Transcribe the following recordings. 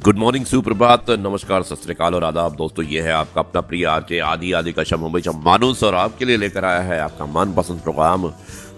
Good morning, सुप्रभात, नमस्कार, सत श्री अकाल और आदाब। दोस्तों, ये है आपका अपना प्रिय आरजे आदि कश्यप मुंबई से मानुस और आपके लिए लेकर आया है आपका मनपसंद programme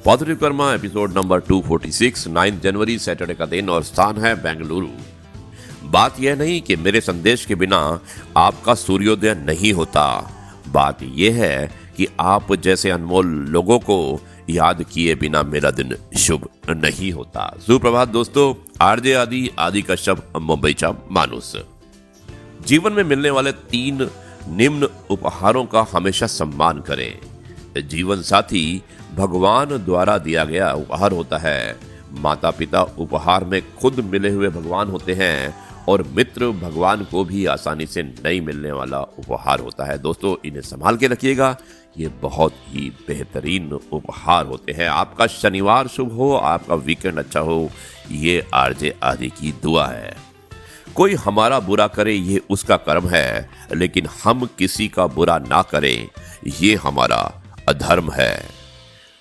positive karma, episode number 246, 9 जनवरी, सैटरडे का दिन और स्थान है बेंगलुरु। बात यह नहीं कि मेरे संदेश के बिना आपका सूर्योदय नहीं होता, बात यह है कि आप जैसे अनमोल लोगों को याद किए बिना मेरा दिन शुभ नहीं होता। सुप्रभात दोस्तों, आरजे आदि कश्यप मुंबई चा मानुस। जीवन में मिलने वाले 3 निम्न उपहारों का हमेशा सम्मान करें। जीवन साथी भगवान द्वारा दिया गया उपहार होता है। माता पिता उपहार में खुद मिले हुए भगवान होते हैं और मित्र भगवान को भी आसानी से नहीं मिलने वाला उपहार होता है। दोस्तों, इन्हें संभाल के रखिएगा, ये बहुत ही बेहतरीन उपहार होते हैं। आपका शनिवार शुभ हो, आपका वीकेंड अच्छा हो, ये आरजे आदि की दुआ है। कोई हमारा बुरा करे ये उसका कर्म है, लेकिन हम किसी का बुरा ना करें ये हमारा अधर्म है।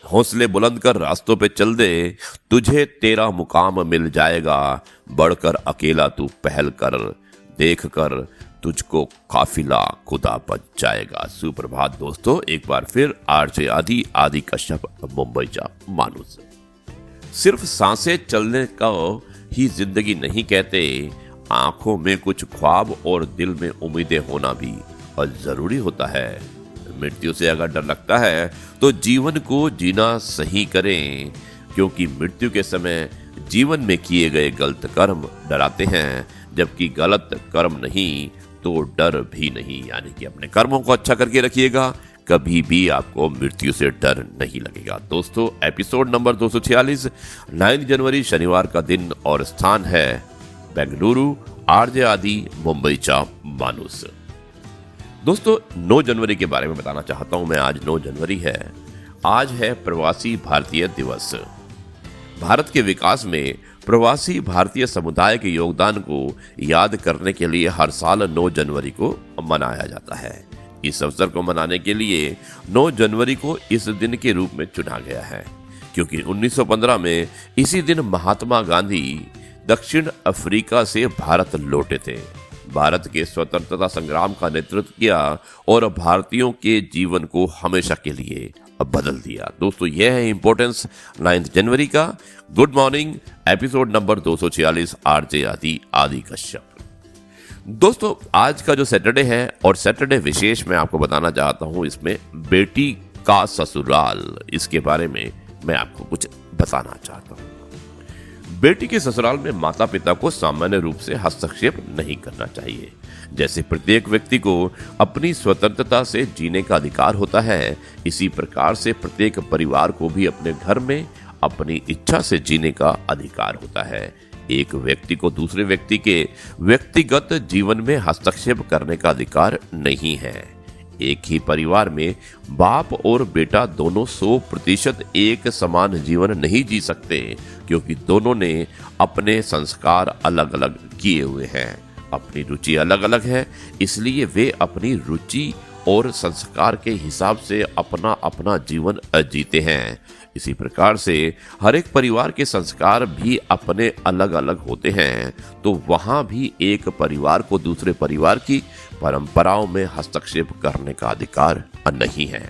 हौसले बुलंद कर रास्तों पे चल दे, तुझे तेरा मुकाम मिल जाएगा। बढ़कर अकेला तू पहल कर, देख कर तुझको काफिला खुदा बच जाएगा। सुप्रभात दोस्तों, एक बार फिर आरजे आदि कश्यप मुंबई जा मानुस। सिर्फ सांसें चलने का ही जिंदगी नहीं कहते, आंखों में कुछ ख्वाब और दिल में उम्मीदें होना भी जरूरी होता है। मृत्यु से अगर डर लगता है तो जीवन को जीना सही करें, क्योंकि मृत्यु के समय जीवन में किए गए गलत कर्म डराते हैं, जबकि गलत कर्म नहीं तो डर भी नहीं। यानी कि अपने कर्मों को अच्छा करके रखिएगा, कभी भी आपको मृत्यु से डर नहीं लगेगा। दोस्तों, एपिसोड नंबर 246, 9 जनवरी, शनिवार का दिन और स्थान है बेंगलुरु। आरजे आदि मुंबई चा मानुस। दोस्तों, 9 जनवरी के बारे में बताना चाहता हूं मैं। आज 9 जनवरी है। आज है प्रवासी भारतीय दिवस। भारत के विकास में प्रवासी भारतीय समुदाय के योगदान को याद करने के लिए हर साल 9 जनवरी को मनाया जाता है। इस अवसर को मनाने के लिए 9 जनवरी को इस दिन के रूप में चुना गया है, क्योंकि 1915 में इसी दिन महात्मा गांधी दक्षिण अफ्रीका से भारत लौटे थे। भारत के स्वतंत्रता संग्राम का नेतृत्व किया और भारतीयों के जीवन को हमेशा के लिए बदल दिया। दोस्तों, यह है इंपॉर्टेंस 9 जनवरी का। Good morning, episode number 246, RJ आदि कश्यप। दोस्तों, आज का जो सैटरडे है और सैटरडे विशेष मैं आपको बताना चाहता हूं, इसमें बेटी का ससुराल, इसके बारे में मैं आपको कुछ बताना चाहता हूं। बेटी के ससुराल में माता पिता को सामान्य रूप से हस्तक्षेप नहीं करना चाहिए। जैसे प्रत्येक व्यक्ति को अपनी स्वतंत्रता से जीने का अधिकार होता है, इसी प्रकार से प्रत्येक परिवार को भी अपने घर में अपनी इच्छा से जीने का अधिकार होता है। एक व्यक्ति को दूसरे व्यक्ति के व्यक्तिगत जीवन में हस्तक्षेप करने का अधिकार नहीं है। एक ही परिवार में बाप और बेटा दोनों 100% एक समान जीवन नहीं जी सकते, क्योंकि दोनों ने अपने संस्कार अलग अलग किए हुए हैं। अपनी रुचि अलग अलग है, इसलिए वे अपनी रुचि और संस्कार के हिसाब से अपना अपना जीवन जीते हैं। इसी प्रकार से हर एक परिवार के संस्कार भी अपने अलग अलग होते हैं, तो वहां भी एक परिवार को दूसरे परिवार की परंपराओं में हस्तक्षेप करने का अधिकार नहीं है।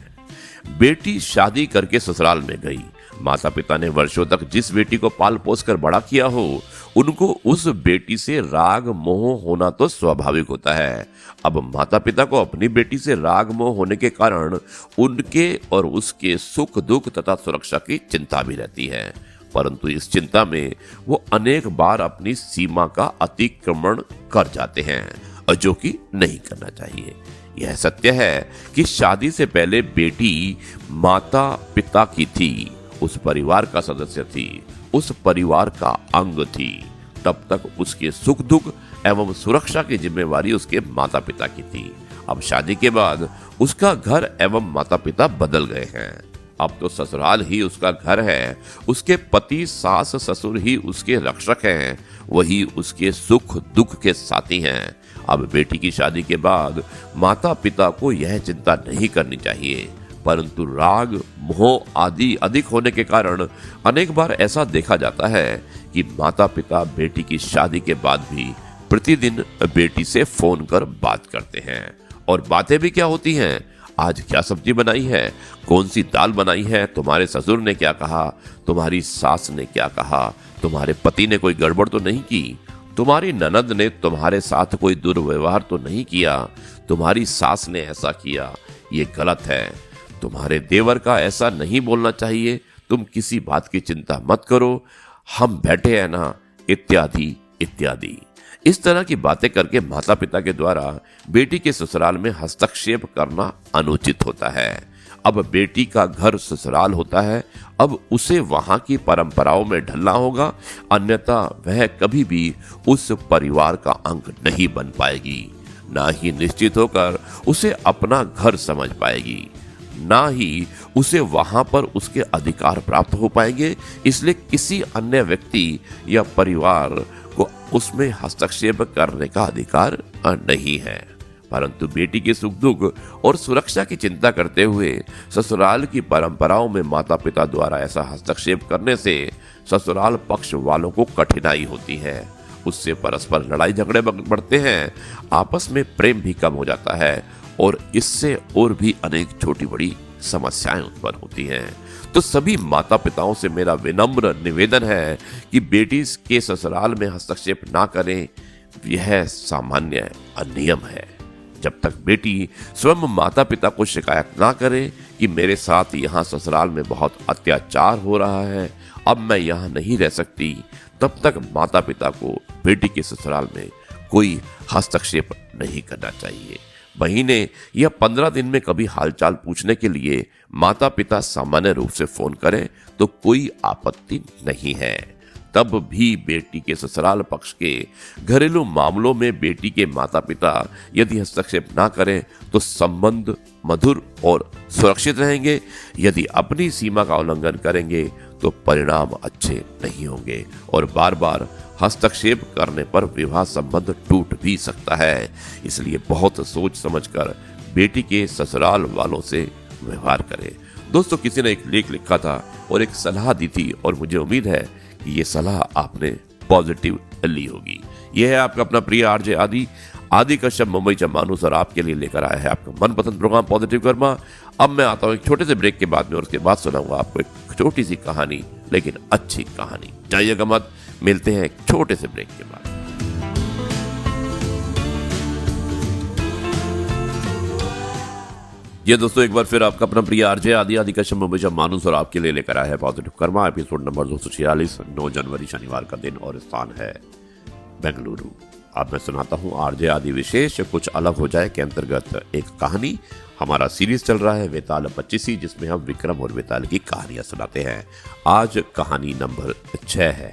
बेटी शादी करके ससुराल में गई। माता पिता ने वर्षों तक जिस बेटी को पाल पोस कर बड़ा किया हो, उनको उस बेटी से राग मोह होना तो स्वाभाविक होता है। अब माता पिता को अपनी बेटी से राग मोह होने के कारण उनके और उसके सुख दुख तथा सुरक्षा की चिंता भी रहती है, परंतु इस चिंता में वो अनेक बार अपनी सीमा का अतिक्रमण कर जाते हैं, जो कि नहीं करना चाहिए। यह सत्य है कि शादी से पहले बेटी माता पिता की थी, उस परिवार का सदस्य थी, उस परिवार का अंग थी। तब तक उसके सुख दुख एवं सुरक्षा की जिम्मेवारी उसके माता पिता की थी। अब शादी के बाद उसका घर एवं माता पिता बदल गए हैं। अब तो ससुराल ही उसका घर है, उसके पति सास ससुर ही उसके रक्षक हैं, वही उसके सुख दुख के साथी हैं। अब बेटी की शादी के बाद माता पिता को यह चिंता नहीं करनी चाहिए, परंतु राग मोह आदि अधिक होने के कारण अनेक बार ऐसा देखा जाता है कि माता पिता बेटी की शादी के बाद भी प्रतिदिन बेटी से फोन कर बात करते हैं। और बातें भी क्या होती हैं? आज क्या सब्जी बनाई है, कौन सी दाल बनाई है, तुम्हारे ससुर ने क्या कहा, तुम्हारी सास ने क्या कहा, तुम्हारे पति ने कोई गड़बड़ तो नहीं की, तुम्हारी ननद ने तुम्हारे साथ कोई दुर्व्यवहार तो नहीं किया, तुम्हारी सास ने ऐसा किया, ये गलत है, तुम्हारे देवर का ऐसा नहीं बोलना चाहिए, तुम किसी बात की चिंता मत करो, हम बैठे हैं ना, इत्यादि इत्यादि। इस तरह की बातें करके माता पिता के द्वारा बेटी के ससुराल में हस्तक्षेप करना अनुचित होता है। अब बेटी का घर ससुराल होता है, अब उसे वहां की परंपराओं में ढलना होगा, अन्यथा वह कभी भी उस परिवार का अंग नहीं बन पाएगी, ना ही निश्चित होकर उसे अपना घर समझ पाएगी, ना ही उसे वहां पर उसके अधिकार प्राप्त हो पाएंगे। इसलिए किसी अन्य व्यक्ति या परिवार को उसमें हस्तक्षेप करने का अधिकार नहीं है। परंतु बेटी के सुख दुख और सुरक्षा की चिंता करते हुए ससुराल की परंपराओं में माता पिता द्वारा ऐसा हस्तक्षेप करने से ससुराल पक्ष वालों को कठिनाई होती है, उससे परस्पर लड़ाई झगड़े बढ़ते हैं, आपस में प्रेम भी कम हो जाता है और इससे और भी अनेक छोटी बड़ी समस्याएं उत्पन्न होती हैं। तो सभी माता पिताओं से मेरा विनम्र निवेदन है कि बेटी के ससुराल में हस्तक्षेप ना करें, यह सामान्य नियम है। जब तक बेटी स्वयं माता पिता को शिकायत ना करे कि मेरे साथ यहाँ ससुराल में बहुत अत्याचार हो रहा है, अब मैं यहाँ नहीं रह सकती, तब तक माता पिता को बेटी के ससुराल में कोई हस्तक्षेप नहीं करना चाहिए। महीने या 15 दिन में कभी हालचाल पूछने के लिए माता पिता सामान्य रूप से फोन करें तो कोई आपत्ति नहीं है। तब भी बेटी के ससुराल पक्ष के घरेलू मामलों में बेटी के माता पिता यदि हस्तक्षेप ना करें तो संबंध मधुर और सुरक्षित रहेंगे। यदि अपनी सीमा का उल्लंघन करेंगे तो परिणाम अच्छे नहीं होंगे और बार बार हस्तक्षेप करने पर विवाह संबंध टूट भी सकता है। इसलिए बहुत सोच समझकर बेटी के ससुराल वालों से व्यवहार करें। दोस्तों, किसी ने एक लेख लिखा था और एक सलाह दी थी और मुझे उम्मीद है कि ये सलाह आपने पॉजिटिव ली होगी। यह है आपका अपना प्रिय आरजे आदि कश्यप मुंबई से मानुस और आपके लिए लेकर आया है आपका मनपसंद प्रोग्राम पॉजिटिव कर्मा। अब मैं आता हूँ एक छोटे से ब्रेक के बाद में और उसके बाद सुनाऊंगा आपको एक छोटी सी कहानी, लेकिन अच्छी कहानी। जाइएगा मत, मिलते हैं एक छोटे से ब्रेक के बाद। ये दोस्तों एक बार फिर आपका अपना प्रिय आरजे आदि कश्यप मुंबई से मानुस और आपके लिए लेकर आया है पॉजिटिव कर्मा, एपिसोड नंबर 246, 9 जनवरी शनिवार का दिन और स्थान है बेंगलुरु। अब मैं सुनाता हूँ आरजे आदि विशेष कुछ अलग हो जाए के अंतर्गत एक कहानी। हमारा सीरीज चल रहा है वेताल 25, जिसमें हम विक्रम और वेताल की कहानियां सुनाते हैं। आज कहानी नंबर 6 है।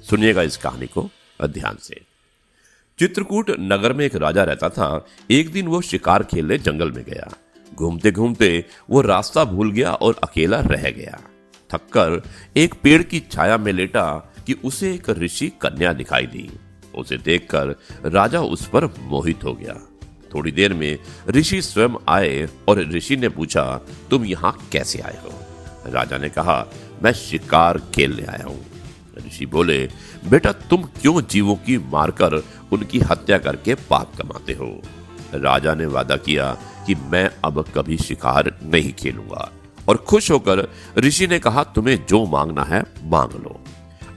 सुनिएगा इस कहानी को ध्यान से। चित्रकूट नगर में एक राजा रहता था। एक दिन वो शिकार खेलने जंगल में गया। घूमते घूमते वो रास्ता भूल गया और अकेला रह गया। थककर एक पेड़ की छाया में लेटा कि उसे एक ऋषि कन्या दिखाई दी। उसे देखकर राजा उस पर मोहित हो गया। थोड़ी देर में ऋषि स्वयं आए और ऋषि ने पूछा, तुम यहाँ कैसे आए हो? राजा ने कहा, मैं शिकार खेलने आया हूँ। ऋषि बोले, बेटा तुम क्यों जीवों की मारकर उनकी हत्या करके पाप कमाते हो? राजा ने वादा किया कि मैं अब कभी शिकार नहीं खेलूंगा और खुश होकर ऋषि ने कहा, तुम्हें जो मांगना है मांग लो।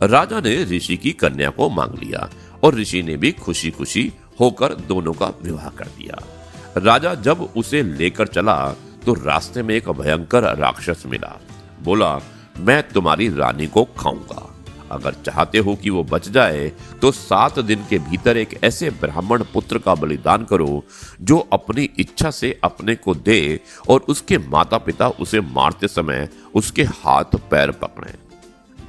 राजा ने ऋषि की कन्या को मांग लिया और ऋषि ने भी खुशी खुशी होकर दोनों का विवाह कर दिया। राजा जब उसे लेकर चला तो रास्ते में एक भयंकर राक्षस मिला। बोला, मैं तुम्हारी रानी को खाऊंगा। अगर चाहते हो कि वो बच जाए तो 7 दिन के भीतर एक ऐसे ब्राह्मण पुत्र का बलिदान करो जो अपनी इच्छा से अपने को दे और उसके माता पिता उसे मारते समय उसके हाथ पैर पकड़ें।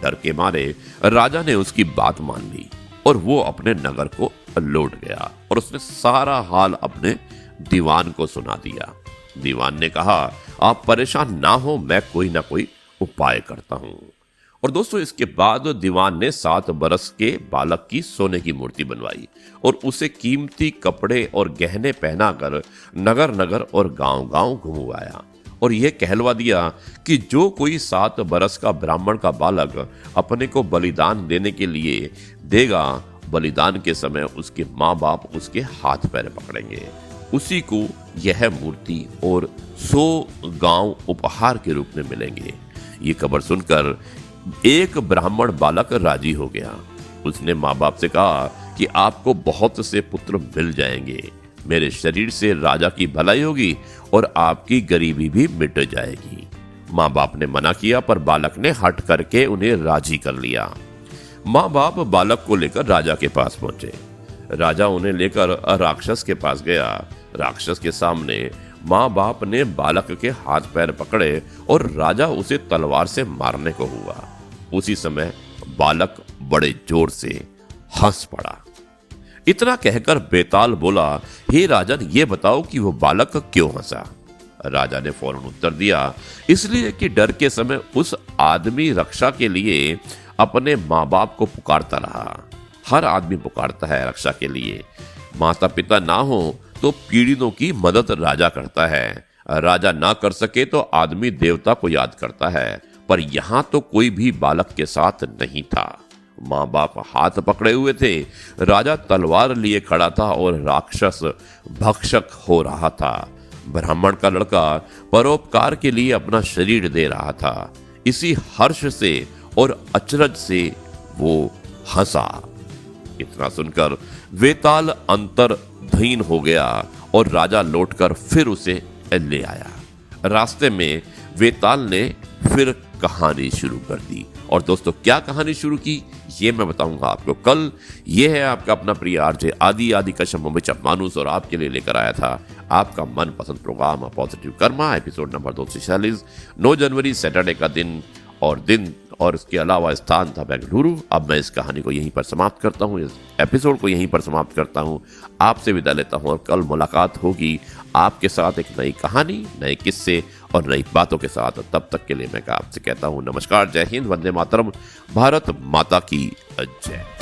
डर के मारे राजा ने उसकी बात मान ली और वो अपने नगर को लौट गया और उसने सारा हाल अपने दीवान को सुना दिया। दीवान ने कहा, आप परेशान ना हो, मैं कोई ना कोई उपाय करता हूं। और दोस्तों इसके बाद दीवान ने 7 बरस के बालक की सोने की मूर्ति बनवाई और उसे कीमती कपड़े और गहने पहनाकर नगर नगर और गांव गांव घुमवाया और यह कहलवा दिया कि जो कोई 7 बरस का ब्राह्मण का बालक अपने को बलिदान देने के लिए देगा बलिदान के समय उसके माँ बाप उसके हाथ पैर पकड़ेंगे। उसी को यह मूर्ति और 100 गांव उपहार के रूप में मिलेंगे। ये खबर सुनकर एक ब्राह्मण बालक राजी हो गया। उसने माँ बाप से कहा कि आपको बहुत से पुत्र मिल जाएंगे, मेरे शरीर से राजा की भलाई होगी और आपकी गरीबी भी मिट जाएगी। माँ बाप ने मना किया, पर बालक ने हट करके उन्हें राजी कर लिया। माँ बाप बालक को लेकर राजा के पास पहुंचे। राजा उन्हें लेकर राक्षस के पास गया। राक्षस के सामने माँ बाप ने बालक के हाथ पैर पकड़े और राजा उसे तलवार से मारने को हुआ। उसी समय बालक बड़े जोर से हंस पड़ा। इतना कहकर बेताल बोला, हे राजन, ये बताओ कि वो बालक क्यों हंसा? राजा ने फौरन उत्तर दिया, इसलिए कि डर के समय उस आदमी रक्षा के लिए अपने माँ बाप को पुकारता रहा। हर आदमी पुकारता है रक्षा के लिए। माता पिता ना हो तो पीड़ितों की मदद राजा करता है। राजा ना कर सके तो आदमी देवता को याद करता है, पर यहाँ तो कोई भी बालक के साथ नहीं था। माँ बाप हाथ पकड़े हुए थे, राजा तलवार लिए खड़ा था और राक्षस भक्षक हो रहा था। ब्राह्मण का लड़का परोपकार के लिए अपना शरीर दे रहा था। इसी हर्ष से और अचरज से वो हंसा। इतना सुनकर वेताल अंतर्धीन हो गया और राजा लौटकर फिर उसे ले आया। रास्ते में वेताल ने फिर कहानी शुरू कर दी। और दोस्तों, क्या कहानी शुरू की ये मैं बताऊंगा आपको कल। ये है आपका अपना प्रिय आरजे आदि कश्यप मुंबई से मानुस, और आपके लिए लेकर आया था आपका मनपसंद programme positive karma, episode number 246, 9 जनवरी सैटरडे का दिन और इसके अलावा स्थान था बेंगलुरु। अब मैं इस कहानी को यहीं पर समाप्त करता हूँ, इस एपिसोड को यहीं पर समाप्त करता हूँ, आपसे विदा लेता हूँ और कल मुलाकात होगी आपके साथ एक नई कहानी, नए किस्से और नई बातों के साथ। तब तक के लिए मैं आपसे कहता हूँ नमस्कार, जय हिंद, वंदे मातरम, भारत माता की जय।